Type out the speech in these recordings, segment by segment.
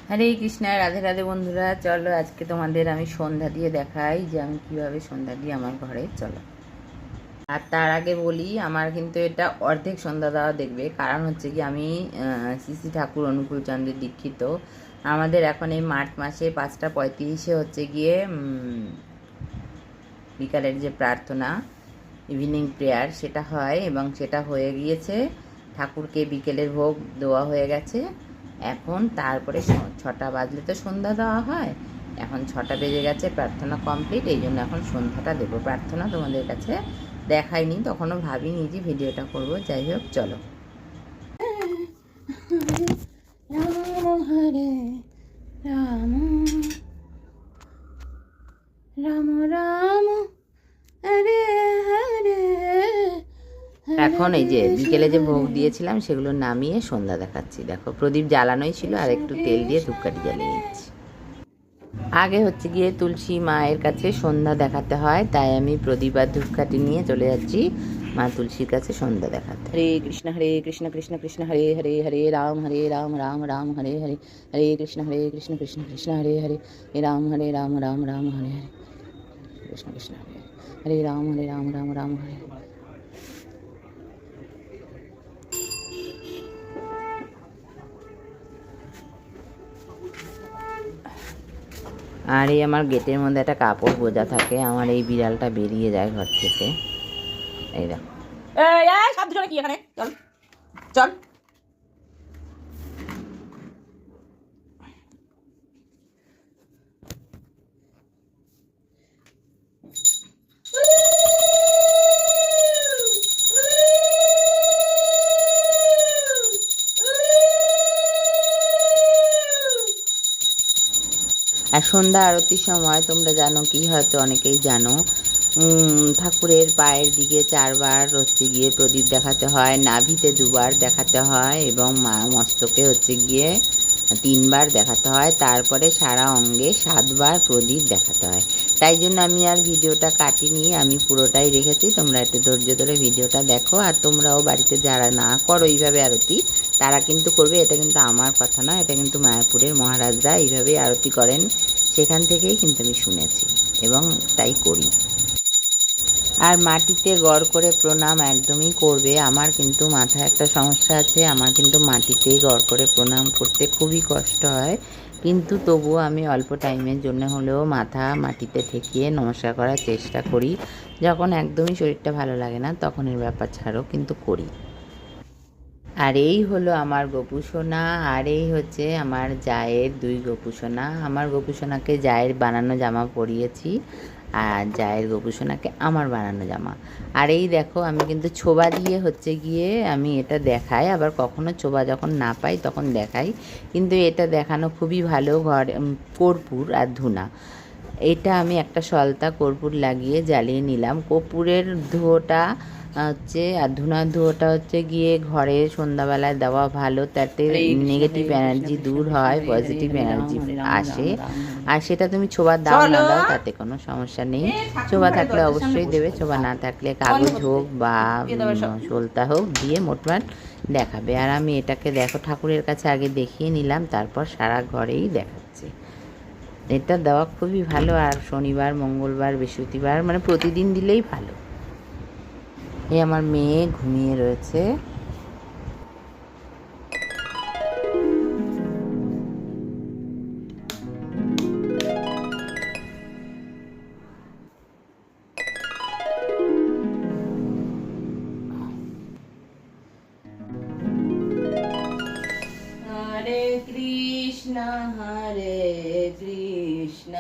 হরে কৃষ্ণা, রাধে রাধে বন্ধুরা। চলো আজকে তোমাদের আমি সন্ধ্যা দিয়ে দেখাই যে আমি কিভাবে সন্ধ্যা দিই আমার ঘরে। চলো। আর তার আগে বলি, আমার কিন্তু এটা অর্ধেক সন্ধ্যা দেওয়া দেখবে, কারণ হচ্ছে কি আমি শ্রী শ্রী ঠাকুর অনুকূল চন্দ্রের দীক্ষিত। আমাদের এখন এই মার্চ মাসে 5:35 হচ্ছে গিয়ে বিকালের যে প্রার্থনা, ইভিনিং প্রেয়ার, সেটা হয় এবং সেটা হয়ে গিয়েছে। ঠাকুরকে বিকেলের ভোগ দেওয়া হয়ে গেছে। এখন তারপরে 6টা বাজলে তো সন্ধ্যা দেওয়া হয়। এখন 6টা বেজে গেছে, প্রার্থনা কমপ্লিট, এই জন্য এখন সন্ধ্যাটা দেবো। প্রার্থনা তোমাদের কাছে দেখাইনি, তখনও ভাবিনি যে ভিডিওটা করব। যাই হোক, চলো। রাম হরে রাম, রাম রাম হরে হরে। এখন এই যে বিকেলে যে ভোগ দিয়েছিলাম সেগুলো নামিয়ে সন্ধ্যা দেখাচ্ছি। দেখো, প্রদীপ জ্বালানোই ছিল, আর একটু তেল দিয়ে ধূপকাঠি জ্বালিয়ে নিচ্ছি। আগে হচ্ছে গিয়ে তুলসী মায়ের কাছে সন্ধ্যা দেখাতে হয়, তাই আমি প্রদীপ আর ধূপকাঠি নিয়ে চলে যাচ্ছি মা তুলসীর কাছে সন্ধ্যা দেখাতে। হরে কৃষ্ণ কৃষ্ণ কৃষ্ণ হরে হরে, হরে রাম রাম রাম হরে হরে, হরে কৃষ্ণ কৃষ্ণ কৃষ্ণ হরে হরে, হরে রাম রাম হরে হরে, কৃষ্ণ কৃষ্ণ হরে হরে, হরে রাম রাম হরে হরে। আর এই আমার গেটের মধ্যে একটা কাপড় বোঝা থাকে, আমার এই বিড়ালটা বেরিয়ে যায় ঘর থেকে। এই দেখো, সব দুজনে কি এখানে, চল চল। আর সন্ধ্যা আরতির সময় তোমরা জানো কি, হয়তো অনেকেই জানো, ঠাকুরের পায়ের দিকে 4বার হচ্ছে গিয়ে প্রদীপ দেখাতে হয়, নাভিতে 2বার দেখাতে হয় এবং মা মস্তকে হচ্ছে গিয়ে 3বার দেখাতে হয়, তারপরে সারা অঙ্গে 7বার প্রদীপ দেখাতে হয়। তাই জন্য আমি আর ভিডিওটা কাটিনি, আমি পুরোটাই রেখেছি। তোমরা একটু ধৈর্য ধরে ভিডিওটা দেখো। আর তোমরাও বাড়িতে যারা না করো এইভাবে আরতি, তারা কিন্তু করবে। এটা কিন্তু আমার কথা নয়, এটা কিন্তু মায়াপুরের মহারাজরা এইভাবেই আরতি করেন, সেখান থেকেই কিন্তু আমি শুনেছি এবং তাই করি। আর মাটিতে গড় করে প্রণাম একদমই করবে। আমার কিন্তু মাথায় একটা সমস্যা আছে, আমার কিন্তু মাটিতেই গড় করে প্রণাম করতে খুবই কষ্ট হয়, কিন্তু তবুও আমি অল্প টাইমের জন্য হলেও মাথা মাটিতে ঠেকিয়ে নমস্কার করার চেষ্টা করি। যখন একদমই শরীরটা ভালো লাগে না তখন এর ব্যাপার ছাড়াও কিন্তু করি। আর এই হলো আমার গোপুসোনা, আর এই হচ্ছে আমার জায়ের 2 গোপুসোনা। আমার গোপুসোনাকে জায়ের বানানো জামা পরিয়েছি, আর জায়ের গোপুসোনাকে আমার বানানো জামা। আর এই দেখো, আমি কিন্তু ছোবা দিয়ে হচ্ছে গিয়ে আমি এটা দেখাই, আবার কখনো ছোবা যখন না পাই তখন দেখাই, কিন্তু এটা দেখানো খুবই ভালো। কর্পূর আর ধুনা, এটা আমি একটা সলতা কর্পূর লাগিয়ে জ্বালিয়ে নিলাম। কর্পূরের ধোঁয়াটা হচ্ছে, আর ধুনার ধোঁয়াটা হচ্ছে গিয়ে ঘরে সন্ধ্যাবেলায় দেওয়া ভালো, তাতে নেগেটিভ এনার্জি দূর হয়, পজিটিভ এনার্জি আসে। আর সেটা তুমি ছোবা দাও না দাও তাতে কোনো সমস্যা নেই। ছোবা থাকলে অবশ্যই দেবে, ছোবা না থাকলে কাগজ হোক বা সলতা হোক দিয়ে মোটমাট দেখাবে। আর আমি এটাকে দেখো ঠাকুরের কাছে আগে দেখিয়ে নিলাম, তারপর সারা ঘরেই দেখাচ্ছি। এটা দেওয়া খুবই ভালো, আর শনিবার মঙ্গলবার বৃহস্পতিবার মানে প্রতিদিন দিলেই ভালো। এই আমার মেয়ে ঘুমিয়ে রয়েছে। হরে কৃষ্ণ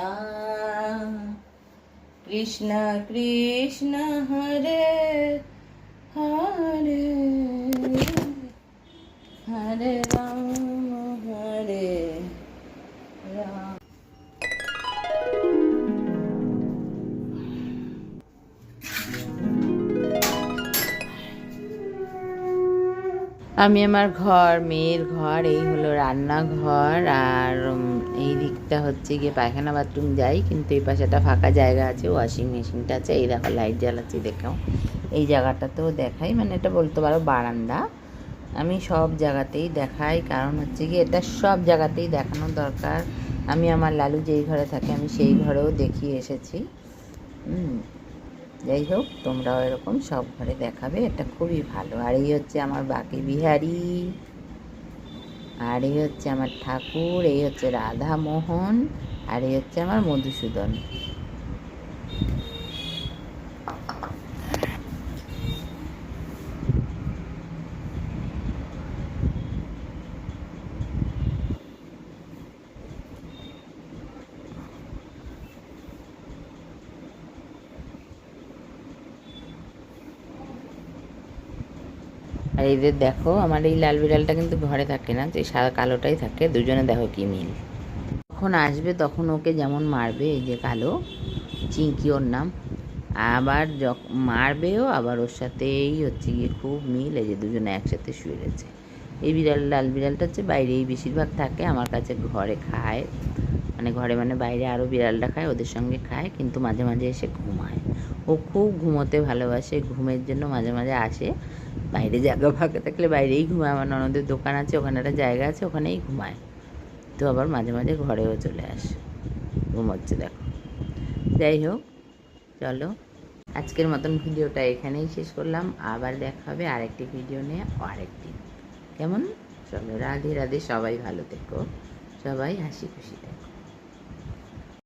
কৃষ্ণ কৃষ্ণ হরে হরে, হরে রাম হরে রাম। আমি আমার ঘর, মেয়ের ঘর, এই হলো রান্নাঘর, আর এই দিকটা হচ্ছে গিয়ে পায়খানা বাথরুম যাই, কিন্তু এই পাশে একটা ফাঁকা জায়গা আছে, ওয়াশিং মেশিনটা আছে। এই দেখো লাইট জ্বালাচ্ছি, দেখাও এই জায়গাটাতেও দেখাই, মানে এটা বলতে পারো বারান্দা। আমি সব জায়গাতেই দেখাই, কারণ হচ্ছে কি এটা সব জায়গাতেই দেখানো দরকার। আমি আমার লালু যেই ঘরে থাকে আমি সেই ঘরেও দেখিয়ে এসেছি। যাই হোক, তোমরাও এরকম সব ঘরে দেখাবে, এটা খুবই ভালো। আর এই হচ্ছে আমার বাকি বিহারি, আর এই হচ্ছে আমার ঠাকুর, এই হচ্ছে রাধা মোহন, আর এই হচ্ছে আমার মধুসূদন। আর এদের দেখো, আমার এই লাল বিড়ালটা কিন্তু ঘরে থাকে না, যে সাদা কালোটাই থাকে, দুজনে দেখো কি মিল। যখন আসবে তখন ওকে যেমন মারবে, এই যে কালো চিঙ্কি ওর নাম, আবার যখন মারবেও আবার ওর সাথেই হচ্ছে গিয়ে খুব মিল। এই যে দুজনে একসাথে শুয়ে রয়েছে। এই বিড়াল, লাল বিড়ালটা হচ্ছে বাইরেই বেশিরভাগ থাকে, আমার কাছে ঘরে খায়, মানে ঘরে মানে বাইরে আরও বিড়ালটা খায়, ওদের সঙ্গে খায়, কিন্তু মাঝে মাঝে এসে ঘুমায়। ও খুব ঘুমোতে ভালোবাসে, ঘুমের জন্য মাঝে মাঝে আসে। বাইরে জায়গা ফাঁকা থাকলে বাইরেই ঘুমায়, আমার ননদের দোকান আছে ওখানে একটা জায়গা আছে, ওখানেই ঘুমায়। তো আবার মাঝে মাঝে ঘরেও চলে আসে, ঘুমোচ্ছে দেখো। যাই হোক, চলো আজকের মতন ভিডিওটা এখানেই শেষ করলাম। আবার দেখা হবে আরেকটি ভিডিও নিয়ে আরেকটি, কেমন? চলো, রাধে রাধে, সবাই ভালো থেকো, সবাই হাসি খুশি থাকো।